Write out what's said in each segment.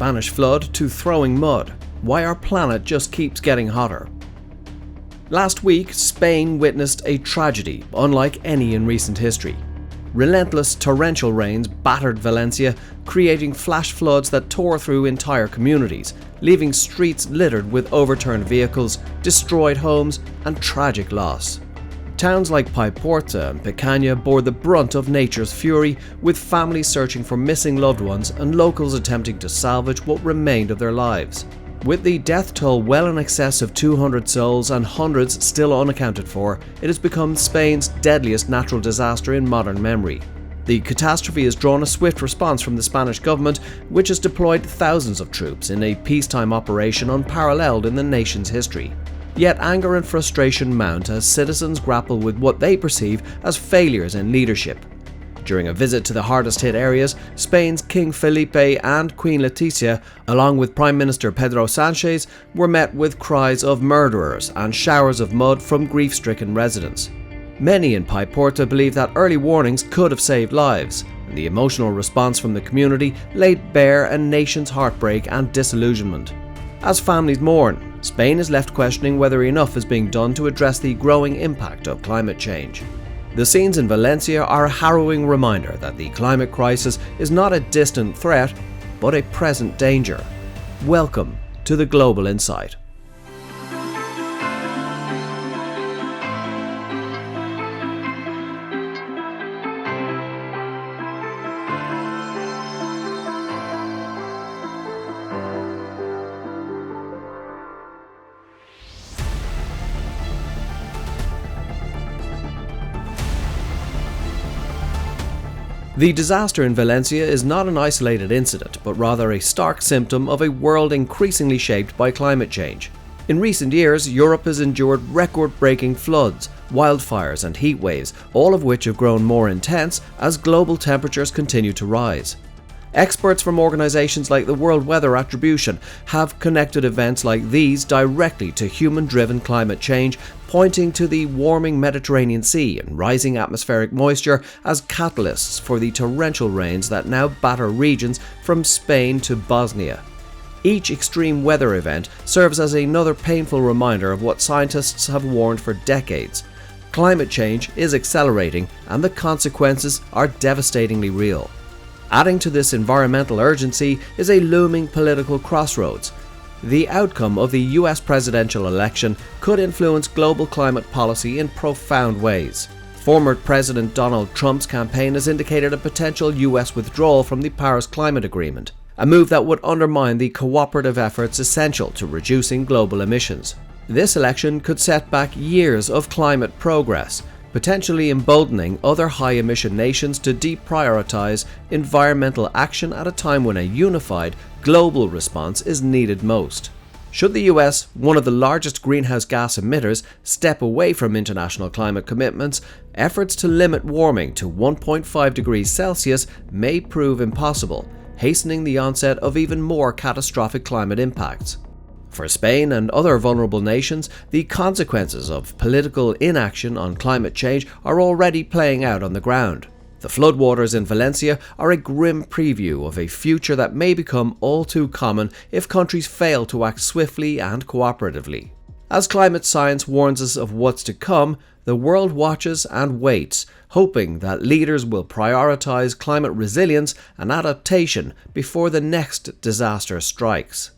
Spanish flood to throwing mud, why our planet just keeps getting hotter. Last week, Spain witnessed a tragedy unlike any in recent history. Relentless torrential rains battered Valencia, creating flash floods that tore through entire communities, leaving streets littered with overturned vehicles, destroyed homes, and tragic loss. Towns like Paiporta and Picanya bore the brunt of nature's fury, with families searching for missing loved ones and locals attempting to salvage what remained of their lives. With the death toll well in excess of 200 souls and hundreds still unaccounted for, it has become Spain's deadliest natural disaster in modern memory. The catastrophe has drawn a swift response from the Spanish government, which has deployed thousands of troops in a peacetime operation unparalleled in the nation's history. Yet anger and frustration mount as citizens grapple with what they perceive as failures in leadership. During a visit to the hardest hit areas, Spain's King Felipe and Queen Letizia, along with Prime Minister Pedro Sánchez, were met with cries of murderers and showers of mud from grief-stricken residents. Many in Paiporta believe that early warnings could have saved lives, and the emotional response from the community laid bare a nation's heartbreak and disillusionment. As families mourn, Spain is left questioning whether enough is being done to address the growing impact of climate change. The scenes in Valencia are a harrowing reminder that the climate crisis is not a distant threat, but a present danger. Welcome to the Global Insight. The disaster in Valencia is not an isolated incident, but rather a stark symptom of a world increasingly shaped by climate change. In recent years, Europe has endured record-breaking floods, wildfires and heat waves, all of which have grown more intense as global temperatures continue to rise. Experts from organizations like the World Weather Attribution have connected events like these directly to human-driven climate change, pointing to the warming Mediterranean Sea and rising atmospheric moisture as catalysts for the torrential rains that now batter regions from Spain to Bosnia. Each extreme weather event serves as another painful reminder of what scientists have warned for decades. Climate change is accelerating, and the consequences are devastatingly real. Adding to this environmental urgency is a looming political crossroads. The outcome of the US presidential election could influence global climate policy in profound ways. Former President Donald Trump's campaign has indicated a potential US withdrawal from the Paris Climate Agreement, a move that would undermine the cooperative efforts essential to reducing global emissions. This election could set back years of climate progress, potentially emboldening other high-emission nations to deprioritize environmental action at a time when a unified, global response is needed most. Should the US, one of the largest greenhouse gas emitters, step away from international climate commitments, efforts to limit warming to 1.5 degrees Celsius may prove impossible, hastening the onset of even more catastrophic climate impacts. For Spain and other vulnerable nations, the consequences of political inaction on climate change are already playing out on the ground. The floodwaters in Valencia are a grim preview of a future that may become all too common if countries fail to act swiftly and cooperatively. As climate science warns us of what's to come, the world watches and waits, hoping that leaders will prioritize climate resilience and adaptation before the next disaster strikes.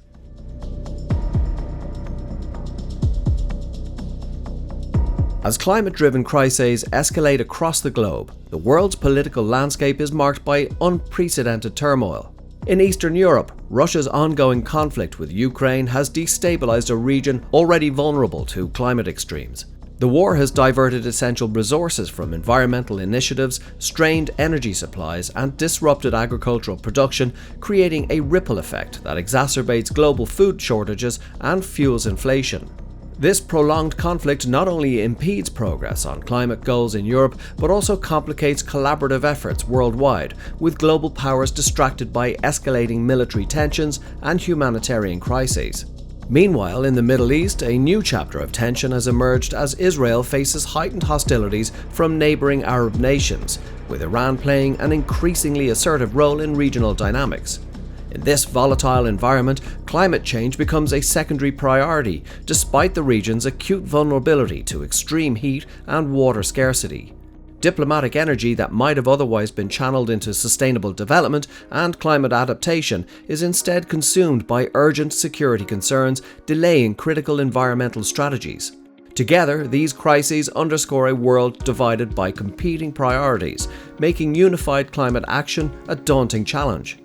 As climate-driven crises escalate across the globe, the world's political landscape is marked by unprecedented turmoil. In Eastern Europe, Russia's ongoing conflict with Ukraine has destabilized a region already vulnerable to climate extremes. The war has diverted essential resources from environmental initiatives, strained energy supplies, and disrupted agricultural production, creating a ripple effect that exacerbates global food shortages and fuels inflation. This prolonged conflict not only impedes progress on climate goals in Europe, but also complicates collaborative efforts worldwide, with global powers distracted by escalating military tensions and humanitarian crises. Meanwhile, in the Middle East, a new chapter of tension has emerged as Israel faces heightened hostilities from neighboring Arab nations, with Iran playing an increasingly assertive role in regional dynamics. In this volatile environment, climate change becomes a secondary priority, despite the region's acute vulnerability to extreme heat and water scarcity. Diplomatic energy that might have otherwise been channeled into sustainable development and climate adaptation is instead consumed by urgent security concerns, delaying critical environmental strategies. Together, these crises underscore a world divided by competing priorities, making unified climate action a daunting challenge.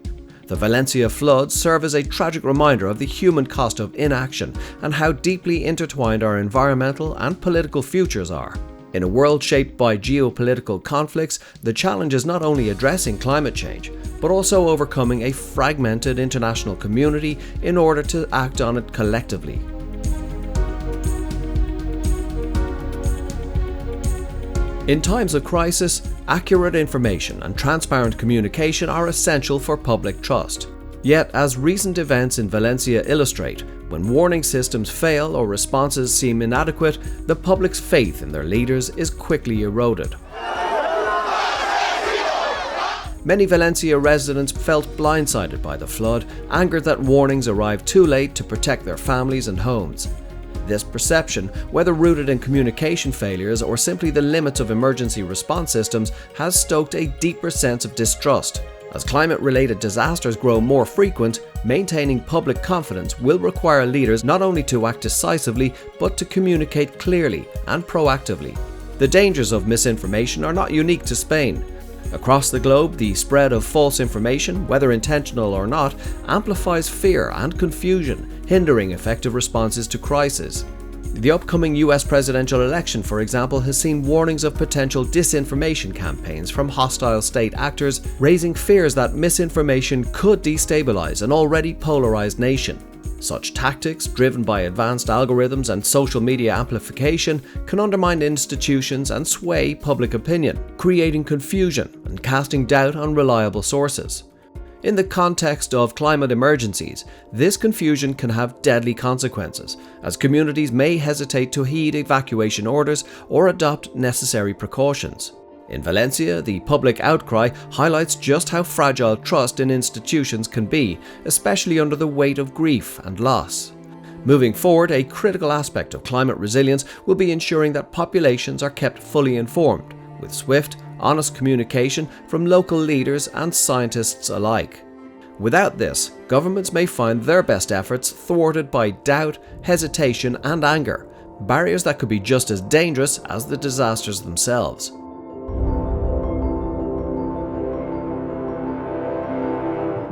The Valencia floods serve as a tragic reminder of the human cost of inaction and how deeply intertwined our environmental and political futures are. In a world shaped by geopolitical conflicts, the challenge is not only addressing climate change, but also overcoming a fragmented international community in order to act on it collectively. In times of crisis, accurate information and transparent communication are essential for public trust. Yet, as recent events in Valencia illustrate, when warning systems fail or responses seem inadequate, the public's faith in their leaders is quickly eroded. Many Valencia residents felt blindsided by the flood, angered that warnings arrived too late to protect their families and homes. This perception, whether rooted in communication failures or simply the limits of emergency response systems, has stoked a deeper sense of distrust. As climate-related disasters grow more frequent, maintaining public confidence will require leaders not only to act decisively, but to communicate clearly and proactively. The dangers of misinformation are not unique to Spain. Across the globe, the spread of false information, whether intentional or not, amplifies fear and confusion, hindering effective responses to crises. The upcoming US presidential election, for example, has seen warnings of potential disinformation campaigns from hostile state actors, raising fears that misinformation could destabilize an already polarized nation. Such tactics, driven by advanced algorithms and social media amplification, can undermine institutions and sway public opinion, creating confusion and casting doubt on reliable sources. In the context of climate emergencies, this confusion can have deadly consequences, as communities may hesitate to heed evacuation orders or adopt necessary precautions. In Valencia, the public outcry highlights just how fragile trust in institutions can be, especially under the weight of grief and loss. Moving forward, a critical aspect of climate resilience will be ensuring that populations are kept fully informed, with swift, honest communication from local leaders and scientists alike. Without this, governments may find their best efforts thwarted by doubt, hesitation, and anger, barriers that could be just as dangerous as the disasters themselves.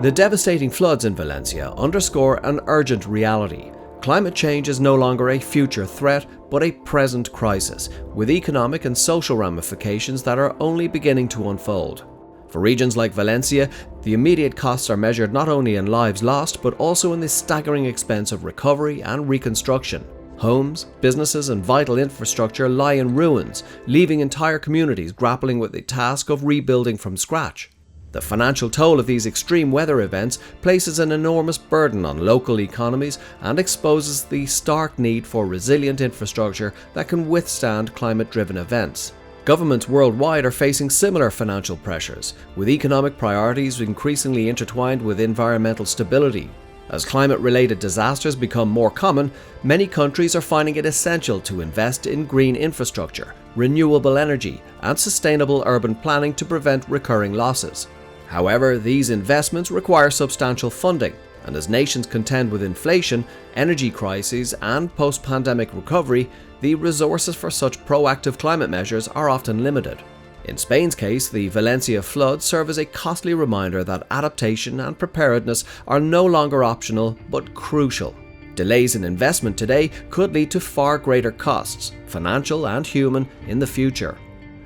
The devastating floods in Valencia underscore an urgent reality. Climate change is no longer a future threat, but a present crisis, with economic and social ramifications that are only beginning to unfold. For regions like Valencia, the immediate costs are measured not only in lives lost, but also in the staggering expense of recovery and reconstruction. Homes, businesses, and vital infrastructure lie in ruins, leaving entire communities grappling with the task of rebuilding from scratch. The financial toll of these extreme weather events places an enormous burden on local economies and exposes the stark need for resilient infrastructure that can withstand climate-driven events. Governments worldwide are facing similar financial pressures, with economic priorities increasingly intertwined with environmental stability. As climate-related disasters become more common, many countries are finding it essential to invest in green infrastructure, renewable energy, and sustainable urban planning to prevent recurring losses. However, these investments require substantial funding, and as nations contend with inflation, energy crises, and post-pandemic recovery, the resources for such proactive climate measures are often limited. In Spain's case, the Valencia floods serve as a costly reminder that adaptation and preparedness are no longer optional, but crucial. Delays in investment today could lead to far greater costs, financial and human, in the future.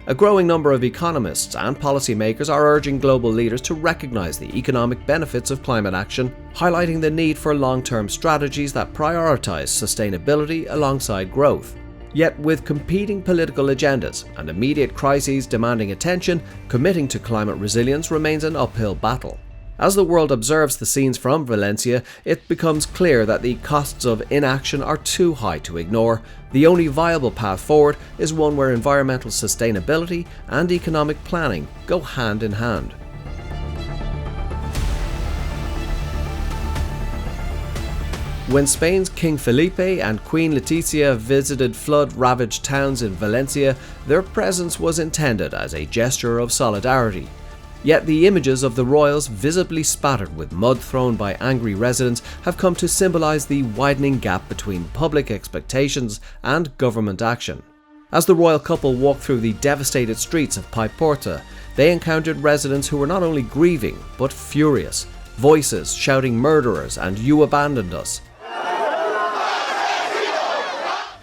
A growing number of economists and policymakers are urging global leaders to recognize the economic benefits of climate action, highlighting the need for long-term strategies that prioritize sustainability alongside growth. Yet, with competing political agendas and immediate crises demanding attention, committing to climate resilience remains an uphill battle. As the world observes the scenes from Valencia, it becomes clear that the costs of inaction are too high to ignore. The only viable path forward is one where environmental sustainability and economic planning go hand in hand. When Spain's King Felipe and Queen Letizia visited flood-ravaged towns in Valencia, their presence was intended as a gesture of solidarity. Yet the images of the royals visibly spattered with mud thrown by angry residents have come to symbolize the widening gap between public expectations and government action. As the royal couple walked through the devastated streets of Paiporta, they encountered residents who were not only grieving, but furious, voices shouting "murderers" and "you abandoned us."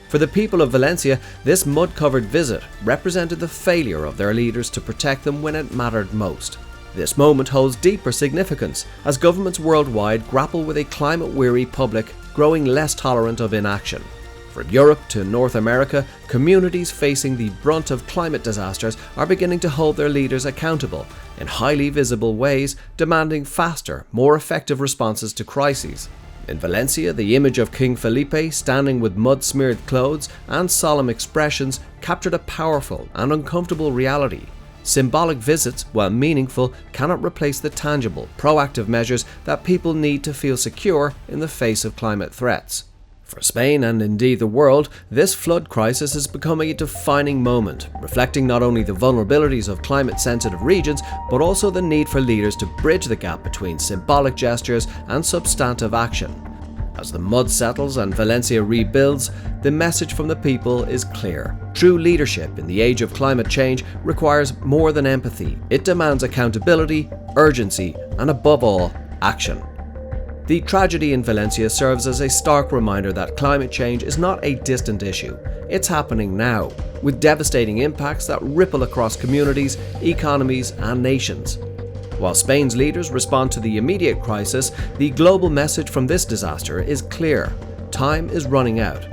For the people of Valencia, this mud-covered visit represented the failure of their leaders to protect them when it mattered most. This moment holds deeper significance as governments worldwide grapple with a climate-weary public growing less tolerant of inaction. From Europe to North America, communities facing the brunt of climate disasters are beginning to hold their leaders accountable in highly visible ways, demanding faster, more effective responses to crises. In Valencia, the image of King Felipe standing with mud-smeared clothes and solemn expressions captured a powerful and uncomfortable reality. Symbolic visits, while meaningful, cannot replace the tangible, proactive measures that people need to feel secure in the face of climate threats. For Spain, and indeed the world, this flood crisis has become a defining moment, reflecting not only the vulnerabilities of climate-sensitive regions, but also the need for leaders to bridge the gap between symbolic gestures and substantive action. As the mud settles and Valencia rebuilds, the message from the people is clear. True leadership in the age of climate change requires more than empathy. It demands accountability, urgency, and above all, action. The tragedy in Valencia serves as a stark reminder that climate change is not a distant issue. It's happening now, with devastating impacts that ripple across communities, economies, and nations. While Spain's leaders respond to the immediate crisis, the global message from this disaster is clear. Time is running out.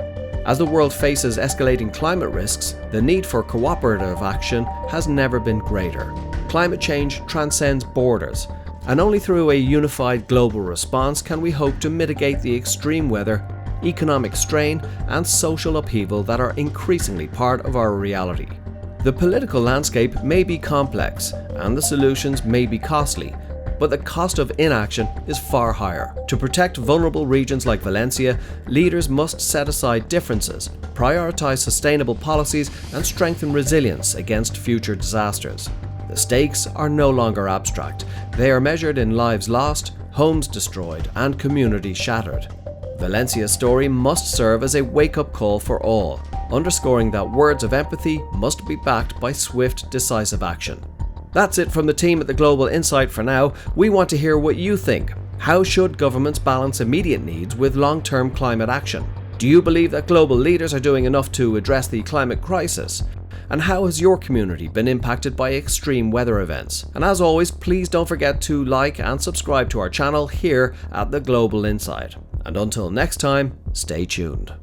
As the world faces escalating climate risks, the need for cooperative action has never been greater. Climate change transcends borders, and only through a unified global response can we hope to mitigate the extreme weather, economic strain, and social upheaval that are increasingly part of our reality. The political landscape may be complex, and the solutions may be costly, but the cost of inaction is far higher. To protect vulnerable regions like Valencia, leaders must set aside differences, prioritize sustainable policies, and strengthen resilience against future disasters. The stakes are no longer abstract. They are measured in lives lost, homes destroyed, and communities shattered. Valencia's story must serve as a wake-up call for all, underscoring that words of empathy must be backed by swift, decisive action. That's it from the team at the Global Insight for now. We want to hear what you think. How should governments balance immediate needs with long-term climate action? Do you believe that global leaders are doing enough to address the climate crisis? And how has your community been impacted by extreme weather events? And as always, please don't forget to like and subscribe to our channel here at the Global Insight. And until next time, stay tuned.